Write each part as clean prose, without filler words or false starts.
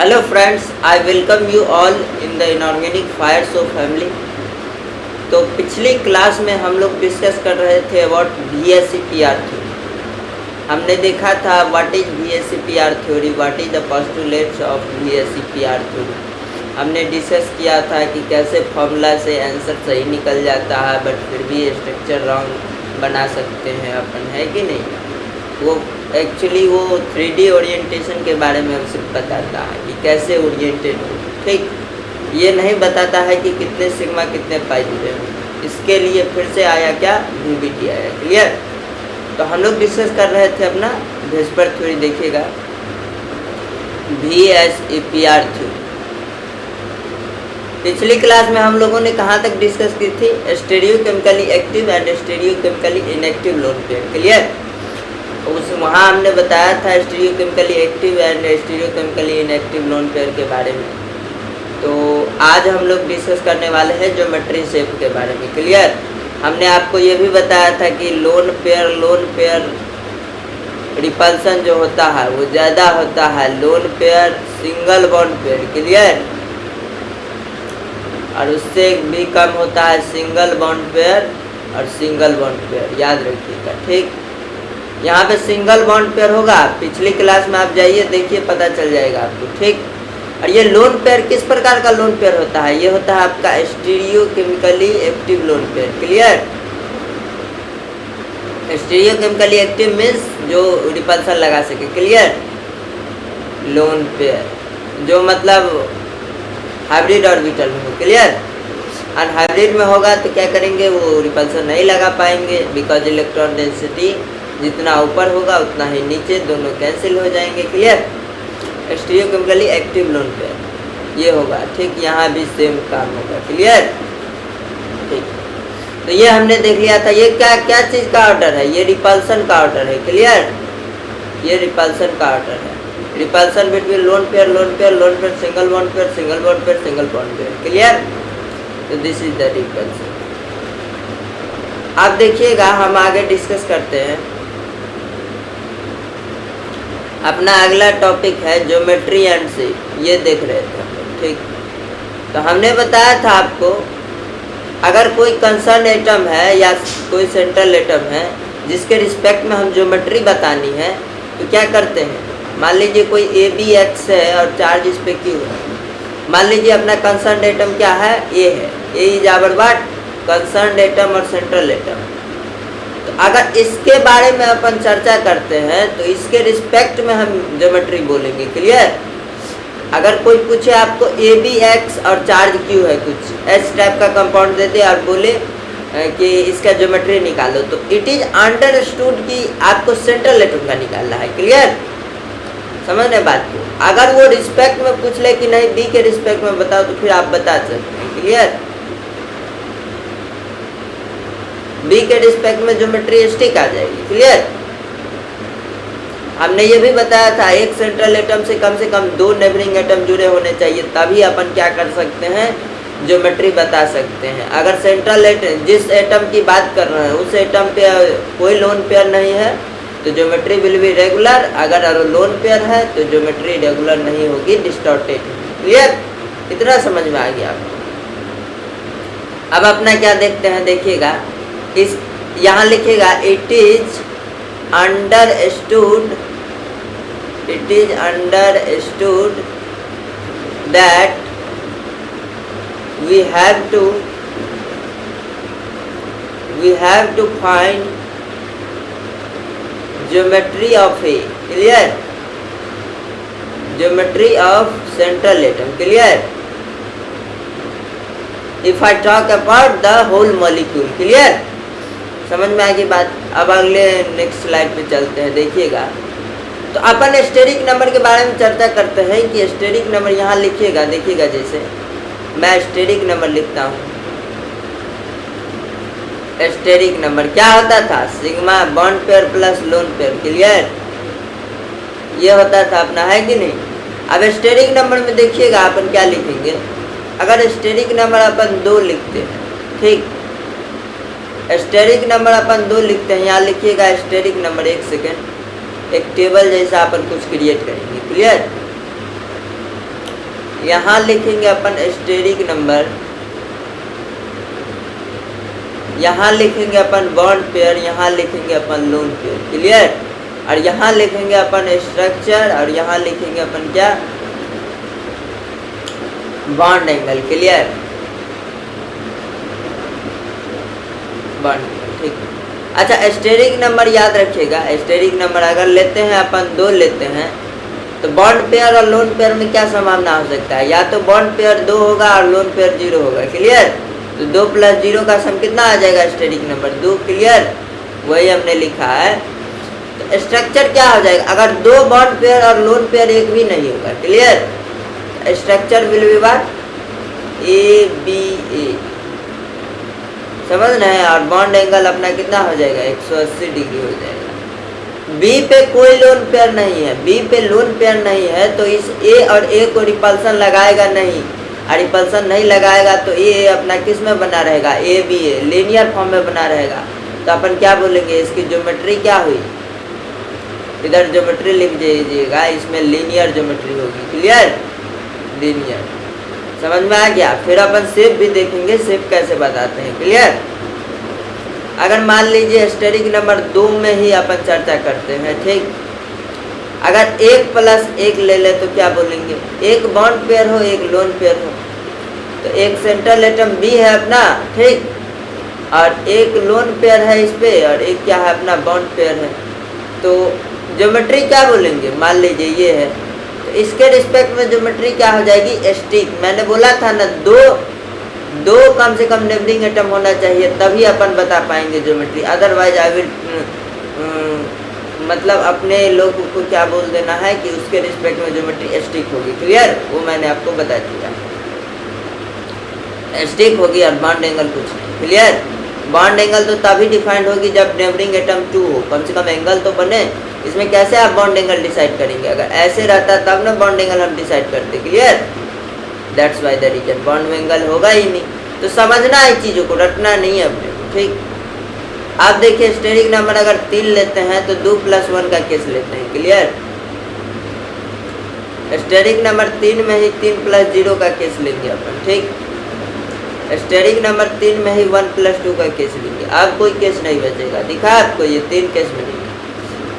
Hello friends, I welcome you all in the inorganic fire show family। तो पिछली class में हम लोग डिस्कस कर रहे थे अबाउट VSEPR थ्योरी। हमने देखा था what is VSEPR theory, what is the postulates of VSEPR theory. हमने डिस्कस किया था कि कैसे फॉर्मूला से आंसर सही निकल जाता है बट फिर भी स्ट्रक्चर रॉन्ग बना सकते हैं अपन, है कि नहीं। वो एक्चुअली वो 3D ओरिएंटेशन के बारे में हमसे बताता है कि कैसे ओरिएंटेड हो, ठीक। ये नहीं बताता है कि कितने सिग्मा कितने पाई जुड़े हो। इसके लिए फिर से आया क्या, VBT आया। क्लियर। तो हम लोग डिस्कस कर रहे थे अपना वेस्पर थ्योरी। देखिएगा VSEPR थ्योरी। पिछली क्लास में हम लोगों ने कहाँ तक डिस्कस की थी, stereochemically active and stereochemically inactive lone pair. Clear. उस वहाँ हमने बताया था stereochemically active and stereochemically inactive lone pair के बारे में। तो आज हम लोग डिस्कस करने वाले हैं ज्योमेट्री शेप के बारे में। क्लियर। हमने आपको ये भी बताया था कि लोन पेयर रिपल्सन जो होता है वो ज़्यादा होता है lone pair single bond pair. Clear. और उससे भी कम होता है सिंगल बॉन्ड पेयर और सिंगल बॉन्ड पेयर, याद रखिएगा, ठीक। यहाँ पे सिंगल बॉन्ड पेयर होगा, पिछली क्लास में आप जाइए देखिए, पता चल जाएगा आपको, ठीक। और ये लोन पेयर किस प्रकार का लोन पेयर होता है, ये होता है आपका stereochemically active lone pair. Clear. Stereochemically active means जो रिपल्सन लगा सके। क्लियर। लोन पेयर जो मतलब हाइब्रिड ऑर्बिटल में हो। क्लियर। अनहाइब्रिड में होगा तो क्या करेंगे, वो रिपल्सन नहीं लगा पाएंगे बिकॉज इलेक्ट्रॉन डेंसिटी जितना ऊपर होगा उतना ही नीचे, दोनों कैंसिल हो जाएंगे। Clear. Stereochemically active lone pair ये होगा, ठीक। यहाँ भी सेम काम होगा। क्लियर, ठीक। तो ये हमने देख लिया था। ये क्या क्या चीज़ का ऑर्डर है, ये रिपल्सन का ऑर्डर है। क्लियर। ये रिपल्सन का ऑर्डर है, repulsion between lone pair single bond pair single bond pair. Clear. तो दिस इज द रिपल्सन। अब देखिएगा हम आगे डिस्कस करते हैं। अपना अगला टॉपिक है ज्योमेट्री एंड शेप। ये देख रहे थे हम लोग, ठीक। तो हमने बताया था आपको अगर कोई कंसर्न एटम है या कोई सेंट्रल एटम है जिसके रिस्पेक्ट में हम ज्योमेट्री बतानी है तो क्या करते हैं। मान लीजिए कोई ABX है और चार्ज इस पे Q है। मान लीजिए अपना कंसर्न एटम क्या है, A है। A is our what, concern atom और सेंट्रल एटम। तो अगर इसके बारे में अपन चर्चा करते हैं तो इसके रिस्पेक्ट में हम ज्योमेट्री बोलेंगे। क्लियर। अगर कोई पूछे आपको ABX और चार्ज Q है, कुछ एस टाइप का कंपाउंड दे दे और बोले कि इसका ज्योमेट्री निकालो, तो इट इज अंडरस्टूड कि आपको सेंट्रल एटम का निकालना है। क्लियर। समझने बात को। अगर वो रिस्पेक्ट में पूछ ले कि नहीं B के रिस्पेक्ट में बताओ तो फिर आप बता सकते हैं। क्लियर। B के रिस्पेक्ट में ज्योमेट्री स्टिक आ जाएगी। क्लियर। हमने ये भी बताया था एक सेंट्रल एटम से कम 2 नेबरिंग एटम जुड़े होने चाहिए, तभी अपन क्या कर सकते हैं, ज्योमेट्री बता सकते हैं। अगर सेंट्रल एटम जिस एटम की बात कर रहे हैं उस एटम पे कोई लोन पेयर नहीं है तो ज्योमेट्री विल बी रेगुलर। अगर लोन पेयर है तो ज्योमेट्री रेगुलर नहीं होगी, डिस्टॉर्टेड। क्लियर। इतना समझ में आ गया आपको। अब अपना क्या देखते हैं, देखिएगा इस यहाँ लिखेगा it is understood that we have to find geometry of A. Clear. Geometry of central atom. Clear. If I talk about the whole molecule. Clear. समझ में आ गई बात। अब अगले नेक्स्ट स्लाइड पे चलते हैं। देखिएगा तो अपन स्टेरिक नंबर के बारे में चर्चा करते हैं कि स्टेरिक नंबर यहाँ लिखिएगा। देखिएगा जैसे मैं स्टेरिक नंबर लिखता हूँ, स्टेरिक नंबर क्या होता था, sigma bond pair plus lone pair. Clear. ये होता था अपना, है कि नहीं। अब स्टेरिक नंबर में देखिएगा अपन क्या लिखेंगे। अगर स्टेरिक नंबर अपन 2 लिखते हैं, ठीक, स्टेरिक नंबर अपन 2 लिखते हैं, यहाँ लिखिएगा स्टेरिक नंबर। 1 सेकेंड, एक टेबल जैसा अपन कुछ क्रिएट करेंगे। क्लियर। यहाँ लिखेंगे अपन स्टेरिक नंबर, यहाँ लिखेंगे अपन बॉन्ड पेयर, यहाँ लिखेंगे अपन लोन पेयर। क्लियर? और यहाँ लिखेंगे अपन स्ट्रक्चर, और यहाँ लिखेंगे अपन क्या, बॉन्ड एंगल। क्लियर? बॉन्ड, ठीक। अच्छा, स्टेरिक नंबर याद रखिएगा। स्टेरिक नंबर अगर लेते हैं अपन 2 लेते हैं, तो बॉन्ड पेयर और लोन पेयर में क्या संभावना हो सकता है? या तो बॉन्ड पेयर 2 होगा और लोन पेयर 0 होगा। क्लियर? तो 2 + 0 का सम कितना आ जाएगा? Steric number 2। क्लियर? वही हमने लिखा है। तो स्ट्रक्चर क्या हो जाएगा? अगर 2 बॉन्ड पेयर और लोन पेयर एक भी नहीं होगा। Clear? Structure will be what? ABA। समझ रहे हैं? और बॉन्ड एंगल अपना कितना हो जाएगा? 180 डिग्री हो जाएगा। बी पे कोई लोन पेयर नहीं है, बी पे लोन पेयर नहीं है, तो इस ए और ए को रिपल्सन लगाएगा नहीं, और रिपल्सन नहीं लगाएगा तो ए अपना किस में बना रहेगा? ABA, लीनियर फॉर्म में बना रहेगा। तो अपन क्या बोलेंगे? इसकी ज्योमेट्री क्या हुई? इधर ज्योमेट्री लिख दीजिएगा, इसमें लीनियर ज्योमेट्री होगी। क्लियर? लीनियर। समझ में आ गया? फिर अपन शेप भी देखेंगे, शेप कैसे बताते हैं। क्लियर? अगर मान लीजिए स्टेरिक नंबर 2 में ही अपन चर्चा करते हैं, ठीक। अगर 1 + 1 ले ले तो क्या बोलेंगे? एक बॉन्ड पेयर हो, एक लोन पेयर हो, तो एक सेंट्रल एटम बी है अपना, ठीक, और एक लोन पेयर है इस पे, और एक क्या है अपना? बॉन्ड पेयर है। तो ज्योमेट्री क्या बोलेंगे? मान लीजिए ये है, तो इसके रिस्पेक्ट में ज्योमेट्री क्या हो जाएगी? स्टिक। मैंने बोला था ना, दो कम से कम नेबरिंग एटम होना चाहिए, तभी अपन बता पाएंगे ज्योमेट्री। अदरवाइज आई विल मतलब अपने लोग को क्या बोल देना है कि उसके रिस्पेक्ट में ज्योमेट्री स्टिक होगी। क्लियर? वो मैंने आपको बता दिया, स्टिक होगी, और बॉन्ड एंगल कुछ नहीं। क्लियर? बॉन्ड एंगल तो तभी डिफाइंड होगी जब नेबरिंग एटम 2 हो, कम से कम एंगल तो बने। इसमें कैसे आप बॉन्ड एंगल डिसाइड करेंगे? अगर ऐसे रहता तब ना बॉन्ड एंगल हम डिसाइड करते। Clear? That's why the reason bond angle होगा ही नहीं। तो समझना है चीज़ों को, रटना नहीं है अपने को, ठीक। आप देखिए स्टेरिक नंबर अगर 3 लेते हैं तो 2 + 1 का केस लेते हैं। क्लियर? स्टेरिक नंबर 3 में ही 3 + 0 का केस लेंगे अपन, ठीक। स्टेरिक नंबर 3 में ही 1 + 2 का केस लेंगे। अब कोई केस नहीं बचेगा। दिखा आपको? ये 3 केस में नहीं।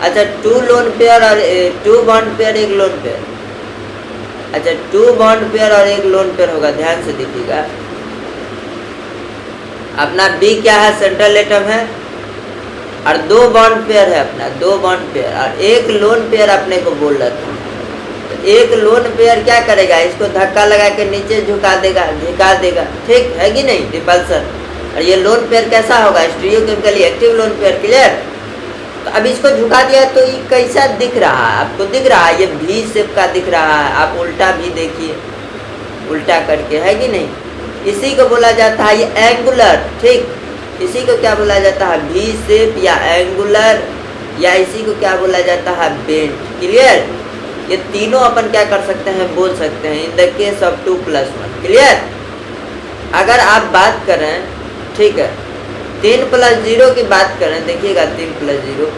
अच्छा, 2 लोन पेयर और 2 बॉन्ड पेयर, 1 लोन पेयर। अच्छा, 2 बॉन्ड पेयर और 1 लोन पेयर होगा। ध्यान से देखिएगा, अपना बी क्या है? सेंट्रल एटम है, और 2 बॉन्ड पेयर है अपना, 2 बॉन्ड पेयर, और 1 लोन पेयर अपने को बोल रहा था। तो 1 लोन पेयर क्या करेगा? इसको धक्का लगा के नीचे झुका देगा, झुका देगा, ठीक है कि नहीं? रिपल्सन। और ये लोन पेयर कैसा होगा? Stereochemically active lone pair. Clear? तो अब इसको झुका दिया तो ये कैसा दिख रहा है? आपको दिख रहा है? ये भी शेप का दिख रहा है। आप उल्टा भी देखिए, उल्टा करके, है कि नहीं? इसी को बोला जाता है ये एंगुलर, ठीक। इसी को क्या बोला जाता है? भी शेप या एंगुलर, या इसी को क्या बोला जाता है? बेंट। क्लियर? ये तीनों अपन क्या कर सकते हैं? बोल सकते हैं in the case of 2 + 1। Clear? अगर आप बात करें, ठीक है, 3 + 0 की बात करें, देखिएगा 3 + 0,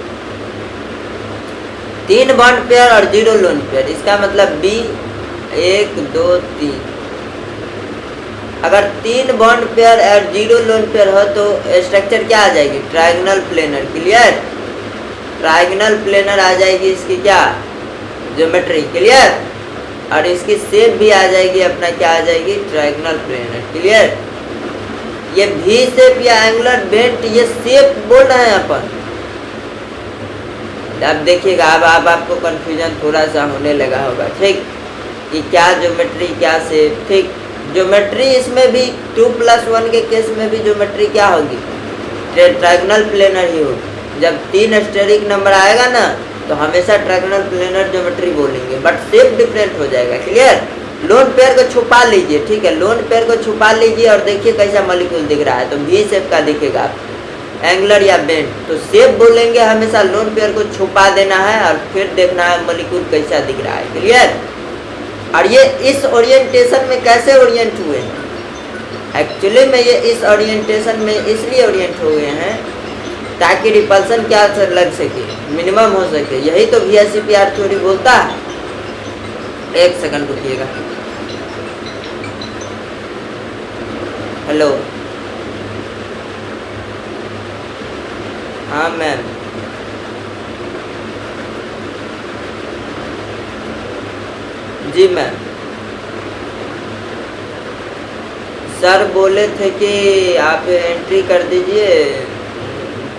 3 बॉन्ड पेयर और 0 लोन पेयर। इसका मतलब बी 1 2 3। अगर 3 बॉन्ड पेयर और 0 लोन पेयर हो तो स्ट्रक्चर क्या आ जाएगी? Triangular planar. Clear? Triangular planar आ जाएगी इसकी क्या? ज्योमेट्री। क्लियर? और इसकी शेप भी आ जाएगी अपना, क्या आ जाएगी? Triangular planar. क्लियर? ये भी शेप या एंगुलर बेंट, ये शेप बोल रहे हैं अपन। अब देखिएगा, अब आपको कंफ्यूजन थोड़ा सा होने लगा होगा, ठीक, कि क्या ज्योमेट्री क्या शेप, ठीक। ज्योमेट्री इसमें भी 2 + 1 के केस में भी ज्योमेट्री क्या होगी? ट्रायंगुलर प्लेनर ही होगी। जब 3 स्टेरिक नंबर आएगा ना तो हमेशा ट्रायंगुलर प्लेनर ज्योमेट्री बोलेंगे, बट शेप डिफरेंट हो जाएगा। क्लियर? लोन पेयर को छुपा लीजिए, ठीक है, लोन पेयर को छुपा लीजिए और देखिए कैसा मॉलिक्यूल दिख रहा है। तो भी शेप का दिखेगा, एंगुलर या बेंट। तो शेप बोलेंगे हमेशा, लोन पेयर को छुपा देना है और फिर देखना है मॉलिक्यूल कैसा दिख रहा है। क्लियर? और ये इस ओरिएंटेशन में कैसे ओरिएंट हुए हैं? एक्चुअली में ये इस ओरिएंटेशन में इसलिए ओरिएंट हुए हैं ताकि रिपल्सन क्या लग सके, मिनिमम हो सके। यही तो VSEPR थ्योरी बोलता है। एक सेकंड रुकिएगा। हेलो, हाँ मैम। जी मैम, सर बोले थे कि आप एंट्री कर दीजिए,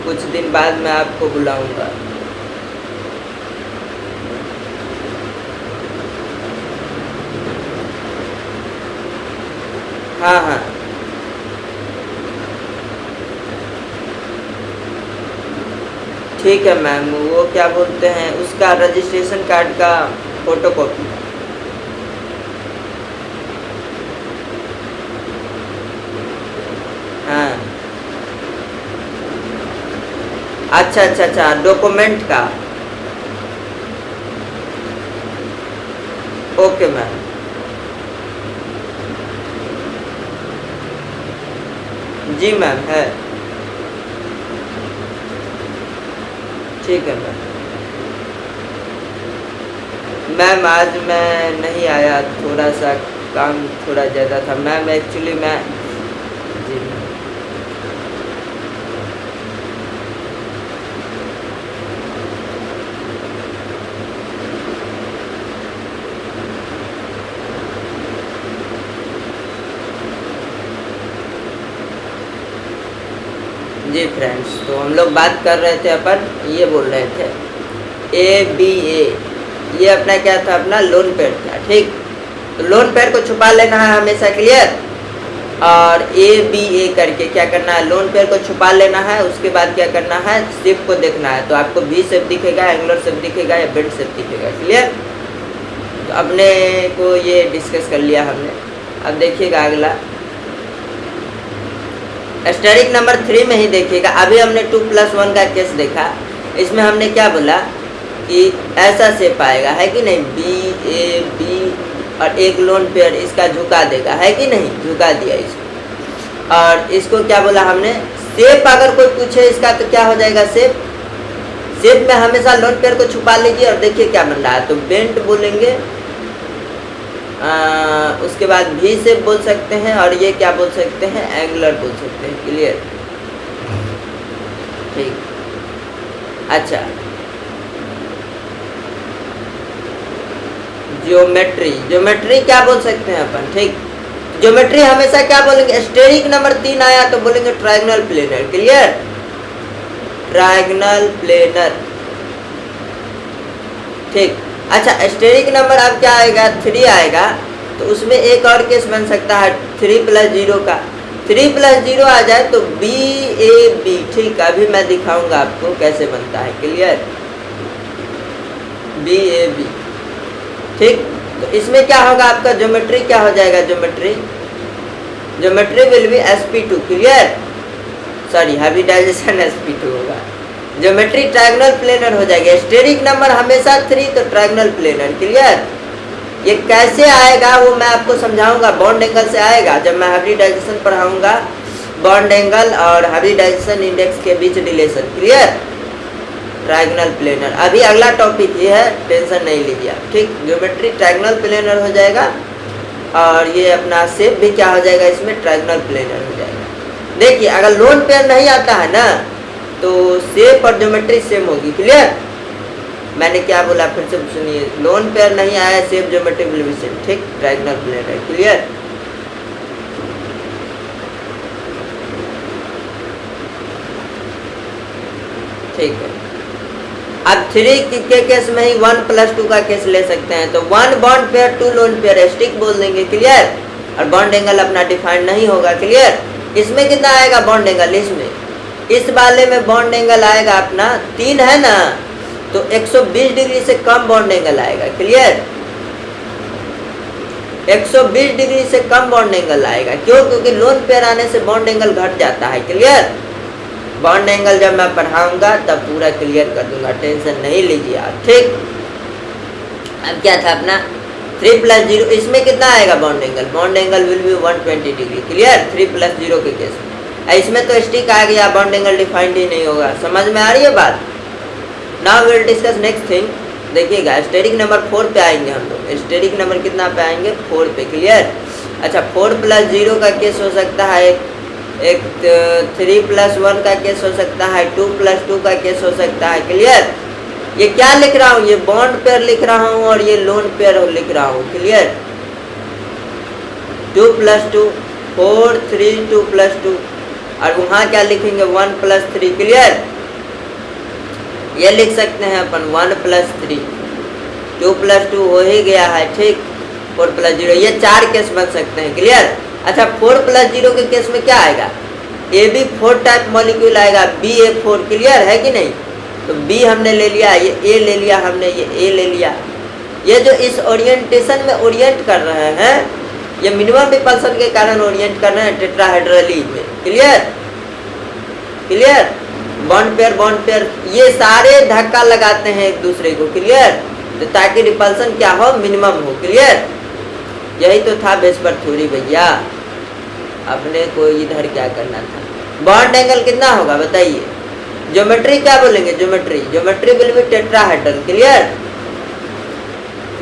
कुछ दिन बाद मैं आपको बुलाऊंगा। हाँ हाँ, ठीक है मैम। वो क्या बोलते हैं, उसका रजिस्ट्रेशन कार्ड का फोटो कॉपी। हाँ, अच्छा अच्छा अच्छा, डॉक्यूमेंट का। Okay ma'am. जी मैम, है। ठीक है मैम। मैम आज मैं नहीं आया, थोड़ा सा काम थोड़ा ज़्यादा था मैम, एक्चुअली मैं। जी मैम। जी फ्रेंड्स, तो हम लोग बात कर रहे थे, अपन ये बोल रहे थे ABA, ये अपना क्या था, अपना लोन पेड था। ठीक, तो लोन पेड को छुपा लेना है हमेशा, क्लियर। और ABA करके क्या करना है, लोन पेड को छुपा लेना है। उसके बाद क्या करना है, शेप को देखना है। तो आपको V शेप दिखेगा, एंगुलर शेप दिखेगा या बेंड शेप दिखेगा, क्लियर। तो अपने को ये डिस्कस कर लिया हमने। अब देखिएगा अगला स्टेरिक नंबर 3 में ही देखिएगा। अभी हमने 2+1 का केस देखा, इसमें हमने क्या बोला कि ऐसा शेप आएगा, है कि नहीं, BAB और एक लोन पेयर इसका झुका देगा, है कि नहीं, झुका दिया इसको। और इसको क्या बोला हमने, शेप अगर कोई पूछे इसका तो क्या हो जाएगा, शेप में हमेशा लोन पेयर को छुपा लीजिए। और देखिए क्या बन रहा है, तो बेंट बोलेंगे, उसके बाद V शेप बोल सकते हैं, और ये क्या बोल सकते हैं, एंगुलर बोल सकते हैं, क्लियर। ठीक, अच्छा, ज्योमेट्री क्या बोल सकते हैं अपन, ठीक। ज्योमेट्री हमेशा क्या बोलेंगे, स्टेरिक नंबर 3 आया तो बोलेंगे triangle planar, clear, triangle planar. ठीक, अच्छा, स्टेरिक नंबर अब क्या आएगा, 3 आएगा, तो उसमें एक और केस बन सकता है 3+0 का। 3+0 आ जाए तो BAB, ठीक, अभी मैं दिखाऊंगा आपको कैसे बनता है, क्लियर, BAB। ठीक, तो इसमें क्या होगा, आपका ज्योमेट्री क्या हो जाएगा, geometry will be SP2, clear, sorry, hybridisation SP2 होगा। ज्योमेट्री ट्रायंगल प्लेनर हो जाएगा। स्टेरिक नंबर हमेशा 3, तो ट्रायंगल प्लेनर, क्लियर। ये कैसे आएगा वो मैं आपको समझाऊंगा, बॉन्ड एंगल से आएगा जब मैं हाइब्रिडाइजेशन पढ़ाऊंगा, बॉन्ड एंगल और हाइब्रिडाइजेशन इंडेक्स के बीच रिलेशन, क्लियर, ट्रायंगल प्लेनर। अभी अगला टॉपिक ये है, टेंशन नहीं लीजिए आप, ठीक। ज्योमेट्री ट्रायंगल प्लेनर हो जाएगा, और ये अपना शेप भी क्या हो जाएगा, इसमें ट्रायंगल प्लेनर हो जाएगा। देखिए अगर लोन पेयर नहीं आता है ना, तो शेप और ज्योमेट्री सेम होगी, क्लियर। मैंने क्या बोला फिर से सुनिए, लोन पेयर नहीं आया, shape geometry will B same, ठीक, ट्रायंगल प्लेनर, क्लियर। ठीक है, अब 3 के केस में ही 1+2 का केस ले सकते हैं। तो 1 bond pair 2 lone pair, stick बोल देंगे, क्लियर। और बॉन्ड एंगल अपना डिफाइंड नहीं होगा, क्लियर। इसमें कितना आएगा बॉन्ड एंगल, इसमें इस वाले में बॉन्ड एंगल आएगा अपना 3 है ना, तो 120 डिग्री से कम बॉन्ड एंगल आएगा, क्लियर। 120 डिग्री से कम बॉन्ड एंगल आएगा, क्यों, क्योंकि लोन पेयर आने से बॉन्ड एंगल घट जाता है, क्लियर। बॉन्ड एंगल जब मैं पढ़ाऊंगा तब पूरा क्लियर कर दूंगा, टेंशन नहीं लीजिए आप, ठीक। अब क्या था अपना 3+0, इसमें कितना आएगा bond angle will be 120 degree, clear, 3+0 के केस में। इसमें तो स्टिक आ गया, बॉन्ड एंगल डिफाइंड ही नहीं होगा, समझ में आ रही है बात। Now will discuss next thing. देखिएगा स्टेरिक नंबर 4 पे आएंगे हम लोग, स्टेरिक नंबर कितना पे आएंगे, 4 पे, क्लियर। अच्छा 4 + 0 का केस हो सकता है, एक 3 + 1 का केस हो सकता है, 2 + 2 का केस हो सकता है। क्लियर? ये क्या लिख रहा हूँ, ये बॉन्ड पेयर लिख रहा हूँ और ये लोन पेयर लिख रहा हूँ। क्लियर? 2 + 2 4 3 2 + 2 और वहाँ क्या लिखेंगे 1 + 3। क्लियर? ये लिख सकते हैं अपन 1 + 3, 2 + 2 हो ही गया है। ठीक, 4 + 0, ये 4 केस बन सकते हैं। क्लियर? अच्छा 4 + 0 के केस में क्या आएगा, AB4 टाइप मॉलिक्यूल आएगा, BA4। क्लियर है कि नहीं? तो B हमने ले लिया, ये A ले लिया हमने, ये A ले लिया। ये जो इस ओरिएंटेशन में ओरिएंट कर रहे हैं, ये मिनिमम रिपल्सन के कारण ओरिएंट कर रहे हैं टेट्राहेड्रली में। क्लियर? क्लियर? बॉन्ड पेयर ये सारे धक्का लगाते हैं एक दूसरे को। क्लियर? तो ताकि रिपल्सन क्या हो, मिनिमम हो। क्लियर? यही तो था बेस पर थ्योरी भैया, अपने को इधर क्या करना था। बॉन्ड एंगल कितना होगा बताइए? ज्योमेट्री क्या बोलेंगे, geometry will be tetrahedral. Clear?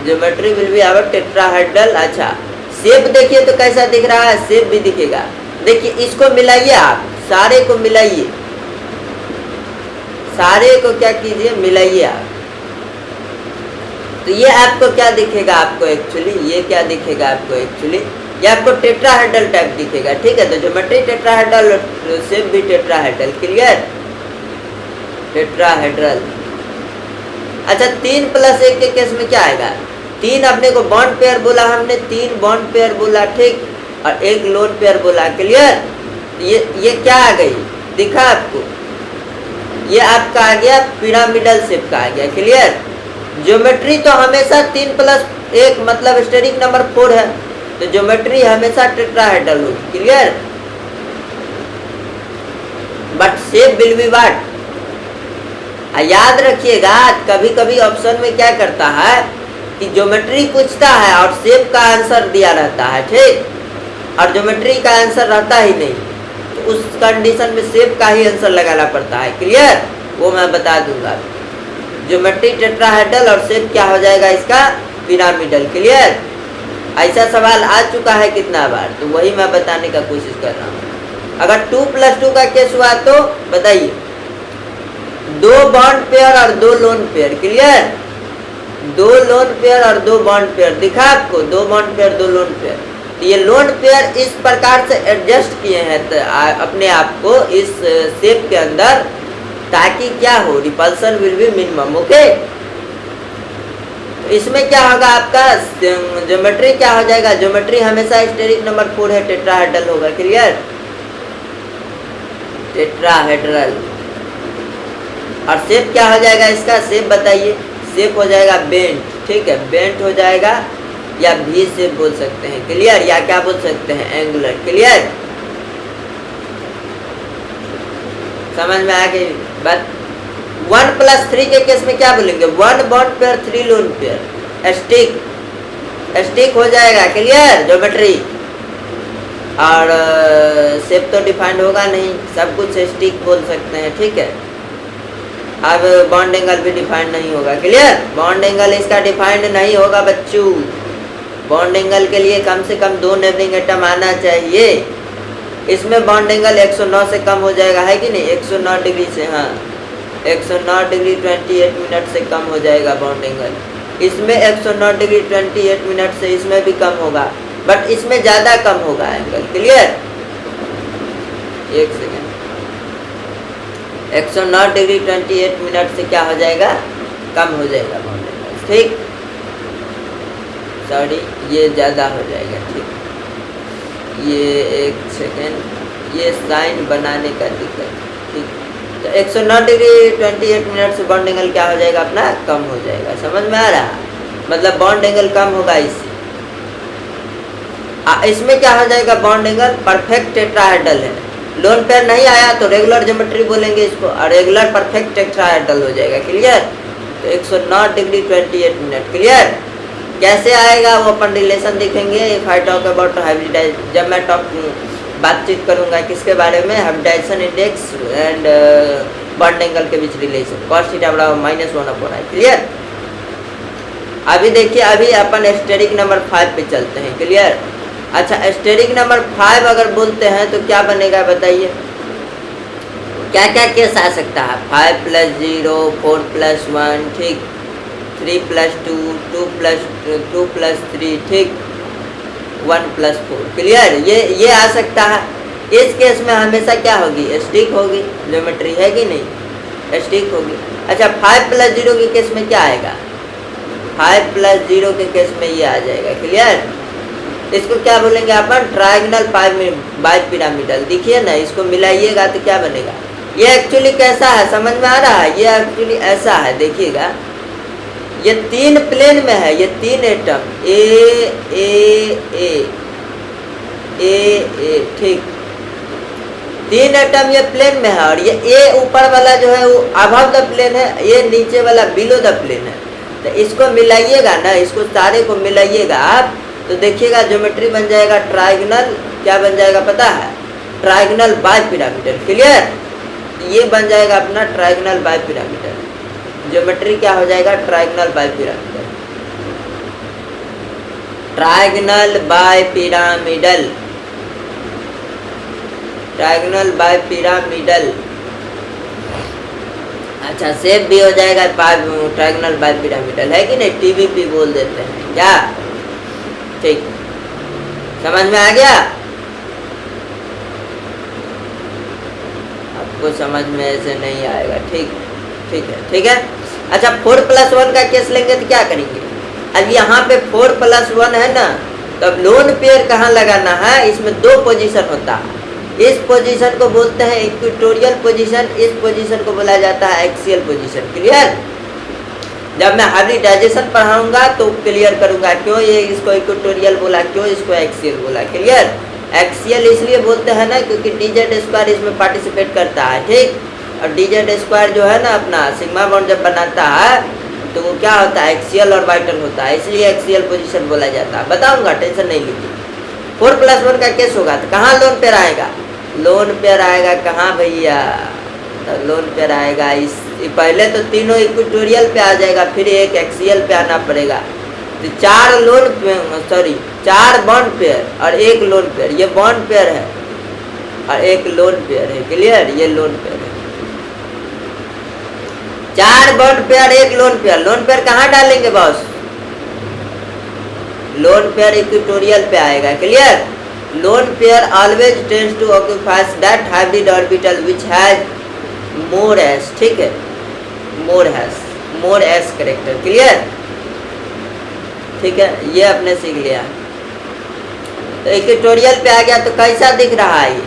Geometry will be our tetrahedral. अच्छा शेप देखिए तो कैसा दिख रहा है, शेप भी दिखेगा। देखिए इसको मिलाइए, आप सारे को मिलाइए, सारे को क्या कीजिए, मिलाइए आप। तो ये आपको क्या दिखेगा, आपको एक्चुअली ये क्या दिखेगा आपको एक्चुअली, ये आपको टेट्राहेड्रल टाइप दिखेगा। ठीक है? तो ज्योमेट्री टेट्राहेड्रल, शेप भी टेट्राहेड्रल। क्लियर? टेट्राहेड्रल। अच्छा 3 + 1 के केस में क्या आएगा, 3 अपने को बॉन्ड पेयर बोला हमने, 3 बॉन्ड पेयर बोला। ठीक, और 1 लोन पेयर बोला। क्लियर? ये क्या आ गई, दिखा आपको, ये आपका आ गया पिरामिडल शेप का आ गया। क्लियर? ज्योमेट्री तो हमेशा 3 + 1 मतलब स्टेरिक नंबर 4 है, तो ज्योमेट्री हमेशा टेट्राहेड्रल होगी। Clear? But shape will be what, याद रखिएगा कभी कभी ऑप्शन में क्या करता है कि ज्योमेट्री पूछता है और शेप का आंसर दिया रहता है। ठीक, और ज्योमेट्री का आंसर रहता ही नहीं, तो उस कंडीशन में शेप का ही आंसर लगाना पड़ता है। क्लियर? वो मैं बता दूंगा। ज्योमेट्री टेट्राहेड्रल और शेप क्या हो जाएगा इसका, पिरामिडल। क्लियर? ऐसा सवाल आ चुका है कितना बार, तो वही मैं बताने का कोशिश कर रहा हूँ। अगर 2 + 2 का केस हुआ तो बताइए, 2 बॉन्ड पेयर और 2 loan pair. Clear? 2 lone pair और 2 बॉन्ड पेयर दिखा आपको, 2 बॉन्ड पेयर 2 लोन पेयर। तो ये लोन पेयर इस प्रकार से एडजस्ट किए हैं अपने आप को इस शेप के अंदर, ताकि क्या हो, repulsion will be minimum. Okay, तो इसमें क्या होगा आपका ज्योमेट्री क्या हो जाएगा, ज्योमेट्री हमेशा स्टेरिक नंबर 4 है, टेट्राहेड्रल होगा। क्लियर? टेट्राहेड्रल। और शेप क्या हो जाएगा इसका, शेप बताइए, शेप हो जाएगा बेंट। ठीक है? बेंट हो जाएगा, या भी शेप बोल सकते हैं। क्लियर? या क्या बोल सकते हैं, एंगुलर। क्लियर? समझ में आ गई बात? 1 + 3 के केस में क्या बोलेंगे, 1 bond pair 3 lone pair, stick हो जाएगा। क्लियर? ज्योमेट्री और शेप तो डिफाइंड होगा नहीं, सब कुछ स्टिक बोल सकते हैं। ठीक है? अब बॉन्ड एंगल भी डिफाइंड नहीं होगा। क्लियर? बॉन्ड एंगल इसका डिफाइंड नहीं होगा बच्चों। बॉन्ड एंगल के लिए कम से कम 2 नेबरिंग एटम आना चाहिए। इसमें बॉन्ड एंगल 109 से कम हो जाएगा, है कि नहीं, 109 डिग्री से। हाँ, 109 डिग्री 28 मिनट से कम हो जाएगा बॉन्ड एंगल। इसमें 109 डिग्री 28 मिनट से इसमें भी कम होगा, बट इसमें ज़्यादा कम होगा एंगल। क्लियर? एक सेकेंड, 109 डिग्री 28 मिनट से क्या हो जाएगा, कम हो जाएगा बॉन्ड एंगल। ठीक, सॉरी ये ज़्यादा हो जाएगा। ठीक, ये एक सेकेंड, ये साइन बनाने का दिक्कत। ठीक, तो 109 डिग्री 28 मिनट से बॉन्ड एंगल क्या हो जाएगा अपना, कम हो जाएगा। समझ में आ रहा, मतलब बॉन्ड एंगल कम होगा इससे। इसमें क्या हो जाएगा, बॉन्ड एंगल परफेक्ट टेट्राहेड्रल है। लोन पेयर नहीं आया तो रेगुलर ज्योमेट्री बोलेंगे इसको, और रेगुलर परफेक्ट टेट्राहेड्रल हो जाएगा। क्लियर? तो 109 डिग्री 28 मिनट। क्लियर? कैसे आएगा वो अपन रिलेशन देखेंगे if I talk about hybridize, जब मैं बातचीत करूंगा किसके बारे में, hybridization index and bond angle के बीच रिलेशन, cos थीटा बराबर -1/i। क्लियर? अभी देखिए, अभी अपन स्टेरिक नंबर 5 पे चलते हैं। क्लियर? अच्छा, एस्टेरिक नंबर 5 अगर बोलते हैं तो क्या बनेगा बताइए, क्या क्या केस आ सकता है? 5 + 0, 4 + 1, ठीक, 3 + 2, 2 + 3, ठीक, 1 + 4, क्लियर। ये आ सकता है। इस केस में हमेशा क्या होगी? स्टिक होगी, ज्योमेट्री है कि नहीं, स्टिक होगी। अच्छा, 5 + 0 के केस में क्या आएगा? 5 + 0 के केस में ये आ जाएगा, क्लियर। इसको क्या बोलेंगे अपन? Triangle bipyramidal. देखिए ना, इसको मिलाइएगा तो क्या बनेगा? ये एक्चुअली कैसा है, समझ में आ रहा है? ये एक्चुअली ऐसा है, देखिएगा, ये 3 प्लेन में है, ये 3 एटम ए, ठीक, 3 एटम ये प्लेन में है, और ये ए ऊपर वाला जो है वो अबव द प्लेन है, ये नीचे वाला बिलो द प्लेन है। तो इसको मिलाइएगा ना, इसको सारे को मिलाइएगा आप, तो देखिएगा ज्योमेट्री बन जाएगा ट्रायंगल। क्या बन जाएगा पता है? Triangle bipyramidal, clear. ये बन जाएगा अपना ट्रायंगल बाइपिरामिडल। ज्योमेट्री क्या हो जाएगा? Triangle bipyramidal, triangle bipyramidal, triangle bipyramidal. अच्छा, शेप भी हो जाएगा ट्रायंगल बाइपिरामिडल, है कि नहीं? टीबीपी बोल देते हैं क्या, ठीक, समझ में आ गया? आपको समझ में ऐसे नहीं आएगा, ठीक, ठीक है, ठीक है। अच्छा, 4 + 1 का केस लेंगे तो क्या करेंगे? अब यहाँ पे 4 + 1 है ना, तो अब लोन पेयर कहाँ लगाना है? इसमें 2 पोजीशन होता है। इस पोजीशन को बोलते हैं इक्वेटोरियल पोजीशन, इस पोजीशन को बोला जाता है एक्सियल पोजीशन, क्लियर। जब मैं हाइब्रिडाइजेशन पढ़ाऊंगा तो क्लियर करूंगा क्यों ये इसको इक्वेटोरियल बोला, क्यों इसको एक्सियल बोला, क्लियर। एक्सियल इसलिए बोलते हैं ना क्योंकि dz² इसमें पार्टिसिपेट करता है, ठीक। और dz² जो है ना अपना सिग्मा बॉन्ड जब बनाता है तो वो क्या होता है? एक्सियल और वाइटल होता है, इसलिए एक्सियल पोजीशन बोला जाता है। बताऊंगा, टेंशन नहीं लीजिए। 4 + 1 का केस होगा तो कहाँ लोन पेयर आएगा? लोन पेयर आएगा कहाँ भैया? तो लोन पेयर आएगा इस, पहले तो तीनों इक्वेटोरियल पे आ जाएगा, फिर एक एक्सियल पे आना पड़ेगा। तो 4 बॉन्ड पेयर और एक लोन पेयर, ये बॉन्ड पेयर है और एक लोन पेयर है, क्लियर। ये लोन पेयर है, 4 बॉन्ड पेयर, एक लोन पेयर। लोन पेयर कहाँ डालेंगे बॉस? लोन पेयर इक्वेटोरियल पे आएगा, clear. Lone pair always tends to occupy that hybrid orbital which has more s, ठीक है, मोर एस कैरेक्टर, क्लियर, ठीक है। ये आपने सीख लिया। तो इक्वेटोरियल पे आ गया तो कैसा दिख रहा है ये?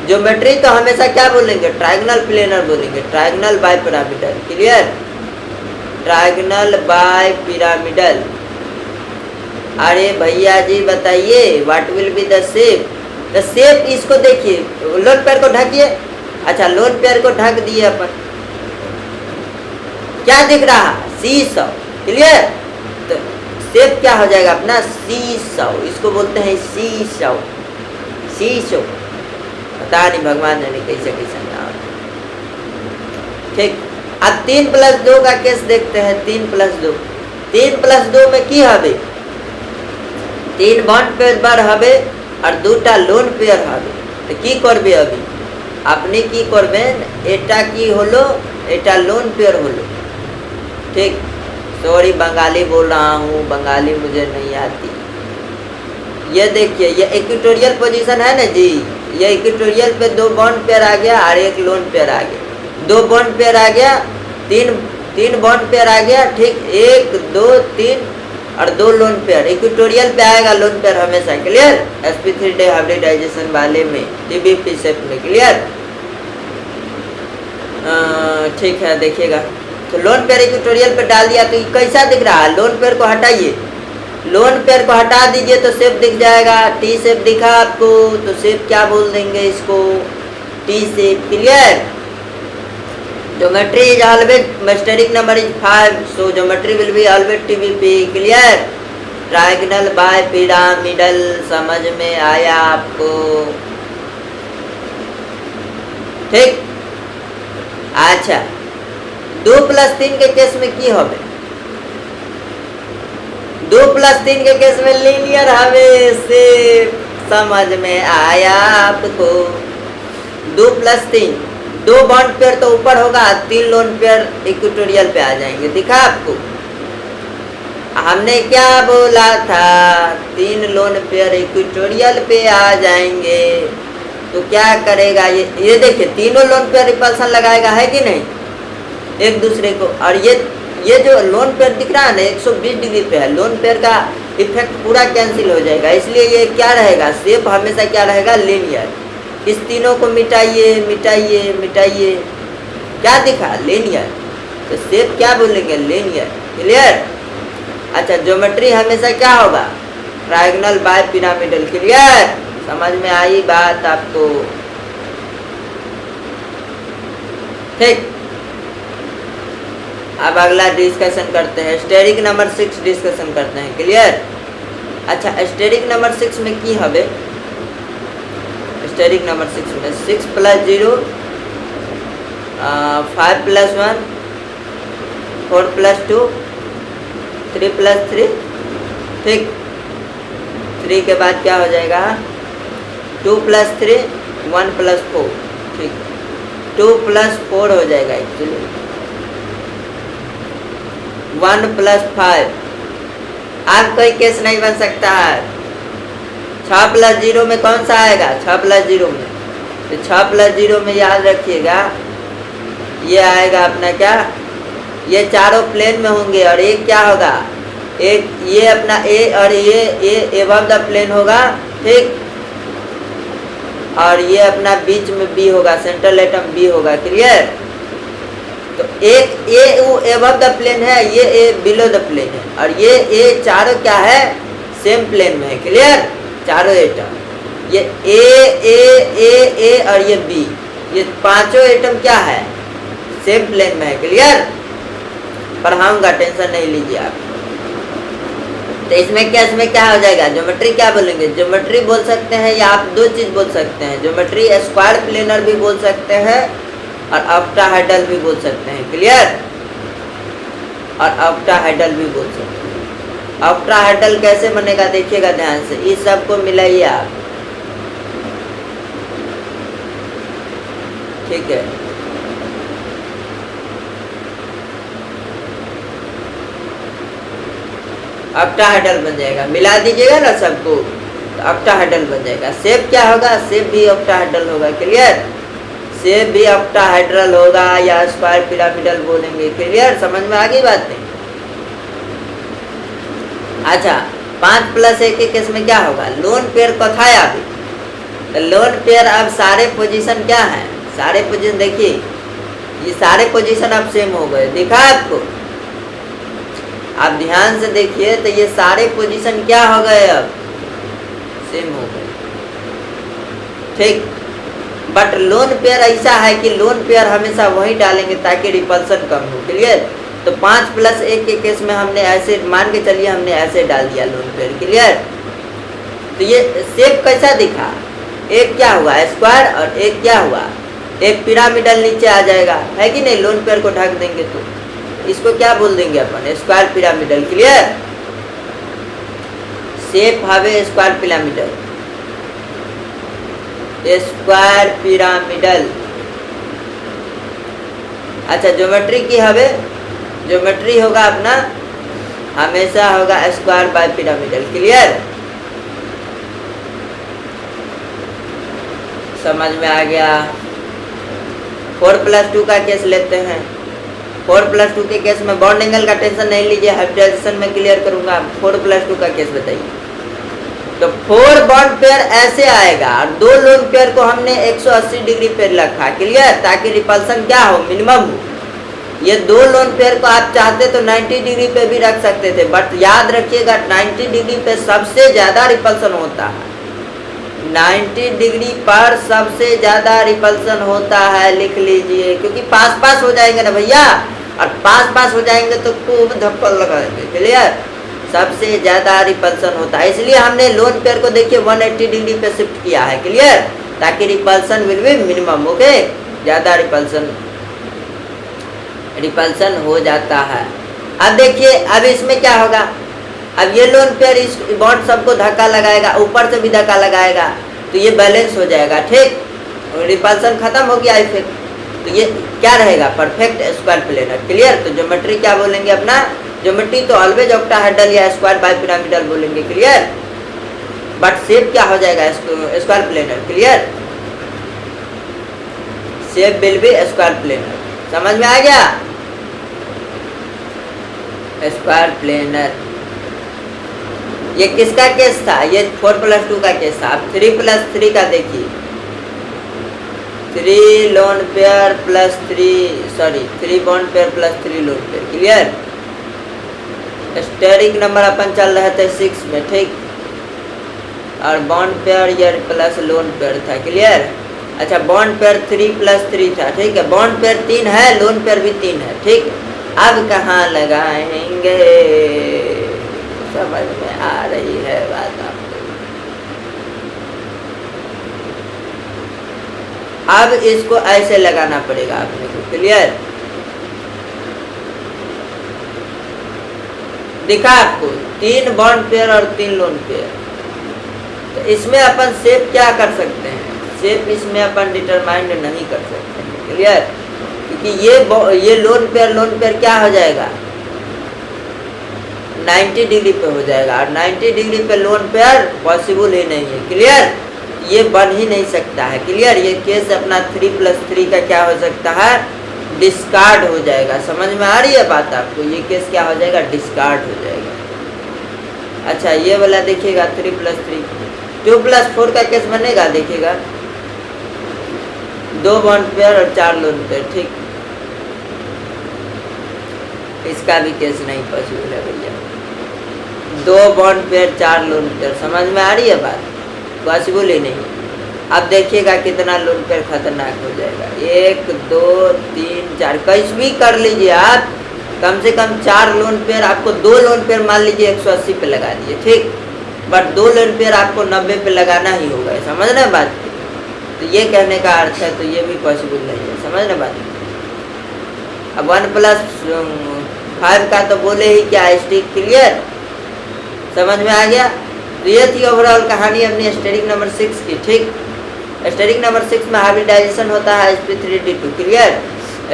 ज्योमेट्री तो हमेशा क्या बोलेंगे? ट्रायंगल प्लेनर बोलेंगे, triangle bipyramidal, clear, triangle bipyramidal. अरे भैया जी बताइए, what will be the shape? The shape, इसको देखिए, लोन पेयर को ढकिए। अच्छा, लोन पेयर को ढक दिए अपन, क्या दिख रहा? Seesaw, clear. तो शेप क्या हो जाएगा अपना? सीसॉ, इसको बोलते हैं सीसॉ, सीसॉ। पता नहीं भगवान जाने कैसे कैसे नाम, ठीक। अब 3 + 2 का केस देखते हैं। 3 + 2, 3 + 2 में की हबे? 3 बॉन्ड पेयर हबे और 2टा लोन पेयर हबे। तो की करबे अभी अपनी की करबेन? एटा की होलो, एटा लोन पेयर होलो, ठीक। सॉरी बंगाली बोल रहा हूँ, बंगाली मुझे नहीं आती। ये देखिए, ये इक्वेटोरियल पोजीशन है ना जी, ये इक्वेटोरियल पे 2 बॉन्ड पेयर आ गया और एक लोन पेयर आ गया। 2 बॉन्ड पेयर आ गया, 3 बॉन्ड पेयर आ गया, ठीक। 1 2 3 और 2 लोन पेयर। इक्वेटोरियल पे आएगा लोन पेयर हमेशा, क्लियर। sp3 डे हाइब्रिडाइजेशन वाले में टीबीपी शेप में, क्लियर, ठीक है। देखिएगा, तो लोन पेयर इक्वेटोरियल पे डाल दिया तो कैसा दिख रहा है? लोन पेयर को हटाइए, लोन पेयर को हटा दीजिए तो शेप दिख जाएगा। टी शेप दिखा आपको, तो शेप क्या बोल देंगे इसको? T shape, clear. Geometry is always steric number is 5, so geometry will be always TBP, clear. Triangle bipyramidal समझ में आया आपको? ठीक। अच्छा, 2 + 3 के केस में की होबे? 2+3 के केस में लीनियर हमें से समझ में आया आपको। 2+3 2 बॉन्ड पेयर तो ऊपर होगा, 3 लोन पेयर इक्वेटोरियल पे आ जाएंगे। दिखा आपको, हमने क्या बोला था, 3 लोन पेयर इक्वेटोरियल पे आ जाएंगे। तो क्या करेगा ये देखिए, तीनों लोन पेयर रिपल्सन लगाएगा, है कि नहीं, एक दूसरे को। और ये जो लोन पेयर दिख रहा है ना 120 डिग्री पे है, लोन पेयर का इफेक्ट पूरा कैंसिल हो जाएगा। इसलिए ये क्या रहेगा, शेप हमेशा क्या रहेगा, लीनियर। इस तीनों को मिटाइए मिटाइए मिटाइए, क्या दिखा, लीनियर। तो शेप क्या बोलेंगे, लीनियर। क्लियर। अच्छा, ज्योमेट्री हमेशा क्या होगा, ट्रायंगल बाय पिरामिडल। क्लियर, समझ में आई बात आपको। ठीक, अब अगला डिस्कशन करते हैं, स्टेरिक नंबर 6 डिस्कशन करते हैं। क्लियर। अच्छा, स्टेरिक नंबर 6 में की हवे, स्टेरिक नंबर 6 में 6 + 0 5 + 1 4 + 2 3 + 3। ठीक, 3 के बाद क्या हो जाएगा, 2 + 3 1 + 4। ठीक, 2 + 4 हो जाएगा एक्चुअली, 1 + 5। अब कोई केस नहीं बन सकता है। 6 + 0 में कौन सा आएगा, 6 + 0 में, तो 6 + 0 में याद रखिएगा ये आएगा अपना क्या, ये चारों प्लेन में होंगे। और एक क्या होगा, एक ये अपना ए और ये एबव द प्लेन होगा। ठीक, और ये अपना बीच में बी होगा, सेंट्रल एटम बी होगा। क्लियर। तो एक ए एबव द प्लेन है, ये ए बिलो द प्लेन है, और ये ए चारों क्या है, सेम प्लेन में है। क्लियर, चारों एटम, ये ए और ये बी, ये पांचों एटम क्या है, सेम प्लेन में है। क्लियर, पढ़ाऊंगा, टेंशन नहीं लीजिए आप। तो इसमें क्या हो जाएगा, ज्योमेट्री क्या बोलेंगे, ज्योमेट्री बोल सकते हैं, या आप 2 चीज बोल सकते हैं, ज्योमेट्री स्क्वायर प्लेनर भी बोल सकते हैं और ऑक्टाहेड्रल भी बोल सकते हैं। क्लियर, और ऑक्टाहेड्रल भी बोल सकते हैं। ऑक्टाहेड्रल कैसे बनेगा देखिएगा ध्यान से, इस सब को मिलाइए आप। ठीक है, ऑक्टाहेड्रल बन जाएगा, मिला दीजिएगा ना सबको, तो ऑक्टाहेड्रल बन जाएगा। शेप क्या होगा, शेप भी ऑक्टाहेड्रल होगा। क्लियर, शेप भी ऑक्टाहेड्रल होगा या स्क्वायर पिरामिडल बोलेंगे। क्लियर, समझ में आ गई बात नहीं। अच्छा, 5 + 1 के केस में क्या होगा, लोन पेयर को था अभी, तो लोन पेयर अब सारे पोजीशन क्या है, सारे पोजीशन देखिए, ये सारे पोजीशन अब सेम हो गए। दिखा आपको, आप ध्यान से देखिए, तो ये सारे पोजीशन क्या हो गए, अब सेम हो गए। ठीक, बट लोन पेयर ऐसा है कि लोन पेयर हमेशा वही डालेंगे ताकि रिपल्सन कम हो। क्लियर, तो 5 + 1 के केस में हमने ऐसे मान के चलिए, हमने ऐसे डाल दिया लोन पेयर। क्लियर, तो ये शेप कैसा दिखा, एक क्या हुआ स्क्वायर और एक क्या हुआ, एक पिरामिडल नीचे आ जाएगा, है कि नहीं, लोन पेयर को ढक देंगे तो इसको क्या बोल देंगे अपन, स्क्वायर पिरामिडल। क्लियर, शेप हवे स्क्वायर पिरामिडल, स्क्वायर पिरामिडल। अच्छा, ज्योमेट्री की हवे, ज्योमेट्री होगा अपना हमेशा होगा स्क्वायर बाय पिरामिडल। क्लियर, समझ में आ गया। 4 + 2 का केस लेते हैं। 4 + 2 के केस में बॉन्ड एंगल का टेंशन नहीं लीजिए, हाइब्रिडाइजेशन में क्लियर करूंगा। 4 + 2 का केस बताइए, तो 4 बॉन्ड पेयर ऐसे आएगा और 2 लोन पेयर को हमने 180 डिग्री पे रखा। क्लियर, ताकि रिपल्सन क्या हो, मिनिमम हो। ये 2 लोन पेयर को आप चाहते तो 90 डिग्री पे भी रख सकते थे, बट याद रखिएगा 90 डिग्री पे सबसे ज्यादा रिपल्सन होता है, 90 डिग्री पर सबसे ज्यादा रिपल्सन होता है, लिख लीजिए, क्योंकि पास पास हो जाएंगे ना भैया, और पास पास हो जाएंगे तो खूब धक्कड़ लगाएंगे। क्लियर, सबसे ज्यादा रिपल्सन होता है, इसलिए हमने लोन पेयर को देखिए 180 डिग्री पे शिफ्ट किया है। क्लियर, ताकि repulsion will be minimum. Okay, ज्यादा रिपल्सन हो जाता है। अब देखिए, अब इसमें क्या होगा, अब ये लोन पेयर इस बॉन्ड सबको धक्का लगाएगा, ऊपर से भी धक्का लगाएगा, तो ये बैलेंस हो जाएगा, ठीक, रिपल्सन खत्म हो गया इफेक्ट। तो ये क्या रहेगा, परफेक्ट स्क्वायर प्लेनर। क्लियर। तो ज्योमेट्री क्या बोलेंगे अपना, ज्योमेट्री तो ऑलवेज ऑक्टाहेड्रल या स्क्वायर बाइपिरामिडल बोलेंगे। क्लियर। बट शेप क्या हो जाएगा, square planar. Clear. Shape will be square planar. समझ में आ गया, स्क्वायर प्लेनर। ये किसका केस था, ये 4+2 का केस था। अब 3+3 का देखिए, 3 lone pair plus 3 bond pair plus 3 lone pair. Clear. Steric number अपन चल रहे थे 6 में, ठीक, और बॉन्ड पेयर ये प्लस लोन पेयर था। क्लियर। अच्छा, बॉन्ड पेयर 3+3 था, ठीक है, बॉन्ड पेयर 3 है, लोन पेयर भी 3 है, ठीक। अब कहाँ लगाएंगे, समझ में आ रही है बात आपको। अब इसको ऐसे लगाना पड़ेगा आपने को। क्लियर। दिखा आपको 3 बॉन्ड पेयर और 3 लोन पेयर। तो इसमें अपन शेप क्या कर सकते हैं, शेप इसमें अपन डिटरमाइंड नहीं कर सकते हैं। क्लियर। क्योंकि ये लोन पेयर क्या हो जाएगा, 90 डिग्री पे हो जाएगा, और 90 डिग्री पे लोन पेयर पॉसिबल ही नहीं है। क्लियर। ये बन ही नहीं सकता है। क्लियर। ये केस अपना 3+3 का क्या हो सकता है, डिस्कार्ड हो जाएगा। समझ में आ रही है बात आपको, ये केस क्या हो जाएगा, डिस्कार्ड हो जाएगा। अच्छा, ये वाला देखिएगा 3+3, 2+4 का केस बनेगा, देखिएगा 2 बॉन्ड पेयर और 4 लोन पेयर, ठीक, इसका भी केस नहीं पॉसिबल है भैया। 2 बॉन्ड पेयर 4 लोन पेयर, समझ में आ रही है बात, पॉसिबल ही नहीं। अब देखिएगा कितना लोन पेयर खतरनाक हो जाएगा, 1 2 3 4, कैसे भी कर लीजिए आप, कम से कम 4 लोन पेयर आपको, 2 लोन पेयर मान लीजिए 180 पे लगा दिए, ठीक, बट 2 लोन पेयर आपको 90 पे लगाना ही होगा। समझना बात। तो ये कहने का अर्थ है, तो ये भी पॉसिबल नहीं है। समझना बात। अब 1+5 का तो बोले ही क्या, स्टिक। क्लियर। समझ में आ गया। तो ये थी ओवरऑल कहानी अपनी स्टेरिक नंबर 6 की, ठीक। स्टेरिक नंबर 6 में हाइब्रिडाइजेशन होता है sp3d2। क्लियर।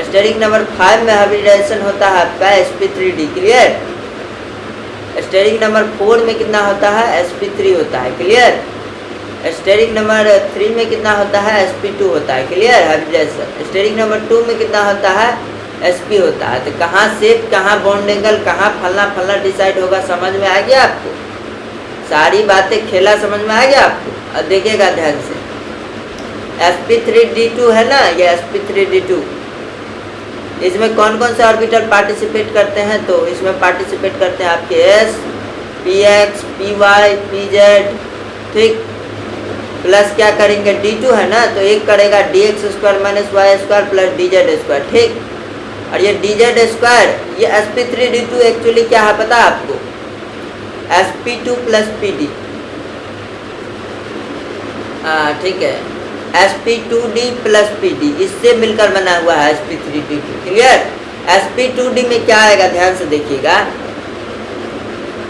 स्टेरिक नंबर 5 में हाइब्रिडाइजेशन होता है आपका sp3d। क्लियर। स्टेरिक नंबर 4 में कितना होता है, sp3 होता है। क्लियर। स्टेरिक नंबर 3 में कितना होता है, sp2 होता है। क्लियर। हाइब्रिडाइजेशन। स्टेरिक नंबर 2 में कितना होता है, sp होता है। तो कहाँ शेप, कहाँ बॉन्ड एंगल, कहाँ फलना डिसाइड होगा। समझ में आ गया आपको, सारी बातें खेला समझ में आ गया आपको। अब देखिएगा ध्यान से, sp3d2 है ना, ये sp3d2, इसमें कौन कौन से ऑर्बिटल पार्टिसिपेट करते हैं, तो इसमें पार्टिसिपेट करते हैं आपके s, px, py, pz, ठीक, प्लस क्या करेंगे, d2 है ना, तो एक करेगा dx² - y² प्लस dz², ठीक। और ये dz², ये sp3d2 एक्चुअली क्या है पता है आपको, sp2 + pd, ठीक है, sp2d + pd, इससे मिलकर बना हुआ है sp3d2। क्लियर। sp2d में क्या आएगा, ध्यान से देखिएगा,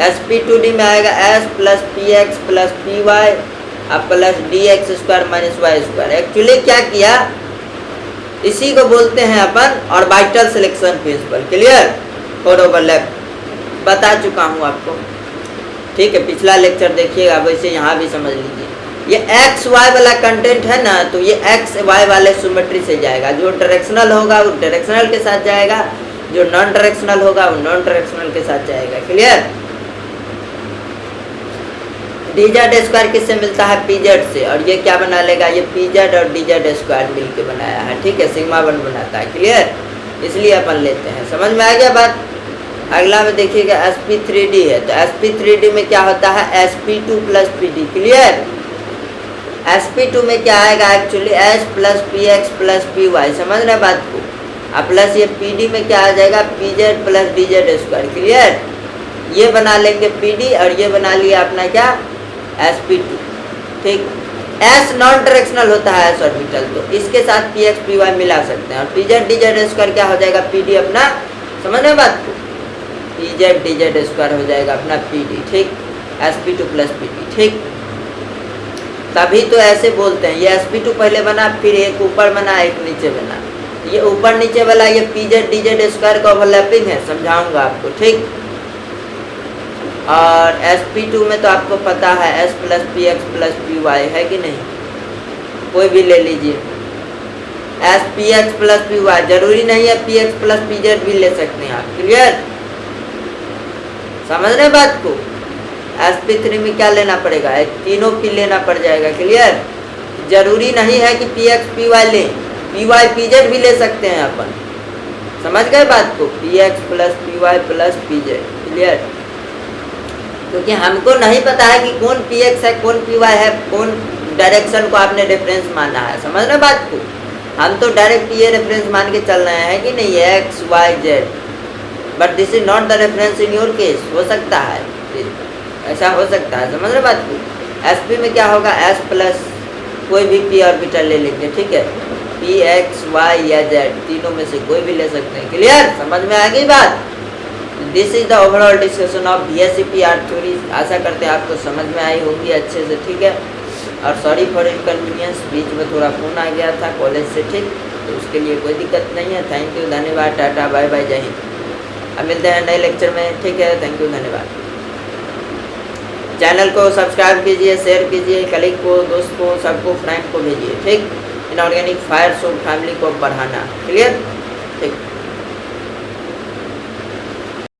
sp2d में आएगा s + px + py plus dx² - y²। Actually क्या किया, इसी को बोलते हैं अपन orbital selection principle. Clear. For overlap बता चुका हूँ आपको, ठीक है, पिछला लेक्चर देखिएगा, वैसे यहाँ भी समझ लीजिए। ये एक्स वाई वाला कंटेंट है ना, तो ये एक्स वाई वाले सिमेट्री से जाएगा, जो डायरेक्शनल होगा वो डायरेक्शनल के साथ जाएगा, जो नॉन डायरेक्शनल होगा वो नॉन डायरेक्शनल के साथ जाएगा। क्लियर। dz² किससे मिलता है, pz से, और ये क्या बना लेगा, ये pz और dz² मिलके बनाया है, ठीक है, σ1 बनाता है। क्लियर। इसलिए अपन लेते हैं। समझ में आ गया बात। अगला में देखिएगा sp3d है, तो sp3d में क्या होता है, sp2 + pd। क्लियर। sp2 में क्या आएगा, एक्चुअली s + px + py, समझ रहे बात को, अब प्लस ये pd में क्या आ जाएगा, pz + dz²। क्लियर। ये बना लेंगे pd, और ये बना लिया अपना क्या, sp2, ठीक। s नॉन डायरेक्शनल होता है s ऑर्बिटल, तो इसके साथ px py मिला सकते हैं, और pz dz² क्या हो जाएगा, pd अपना। समझ रहे बात को। P Z D Z square हो जाएगा अपना पी डी, ठीक, sp2 प्लस पी डी, ठीक। तभी तो ऐसे बोलते हैं, ये sp2 पहले बना, फिर एक ऊपर बना एक नीचे बना। ये ऊपर नीचे वाला ये P Z D Z square का ओवरलैपिंग है, समझाऊंगा आपको, ठीक। और sp2 में तो आपको पता है s plus p x plus p y है कि नहीं, कोई भी ले लीजिए, s p x plus p y, जरूरी नहीं है p x plus p z भी ले सकते हैं आप, क्लियर, समझ रहे बात को। sp3 में क्या लेना पड़ेगा, तीनों पी लेना पड़ जाएगा, क्लियर। जरूरी नहीं है कि पी एक्स पी वाई लें, पी वाई पी जेड भी ले सकते हैं अपन, समझ गए बात को, p x plus p y plus p z, clear. क्योंकि हमको नहीं पता है कि कौन पी एक्स है कौन पी वाई है, कौन डायरेक्शन को आपने रेफरेंस माना है, समझ रहे बात को। हम तो डायरेक्ट ये रेफरेंस मान के चल रहे हैं कि नहीं, x y z, but this is not the reference in your case, हो सकता है ऐसा हो सकता है, समझ रहे बात को। sp में क्या होगा, s प्लस कोई भी p ऑर्बिटल ले लेंगे, ठीक है, p x y या z, तीनों में से कोई भी ले सकते हैं, क्लियर, समझ में आ गई बात। This is the overall discussion of BSc PR theory. आशा करते हैं आपको समझ में आई होगी अच्छे से, ठीक है। और सॉरी फॉर इनकन्वीनियंस, बीच में थोड़ा फ़ोन आ गया था कॉलेज से, ठीक, तो उसके लिए कोई दिक्कत नहीं है। थैंक यू, धन्यवाद, टाटा बाय बाय, जय हिंद। अब मिलते हैं नए लेक्चर में, ठीक है, थैंक यू, धन्यवाद। चैनल को सब्सक्राइब कीजिए, शेयर कीजिए, कलीग को, दोस्त को, सबको, फ्रेंड को भेजिए, ठीक। इनऑर्गेनिक फायर शो फैमिली को बढ़ाना, क्लियर, ठीक।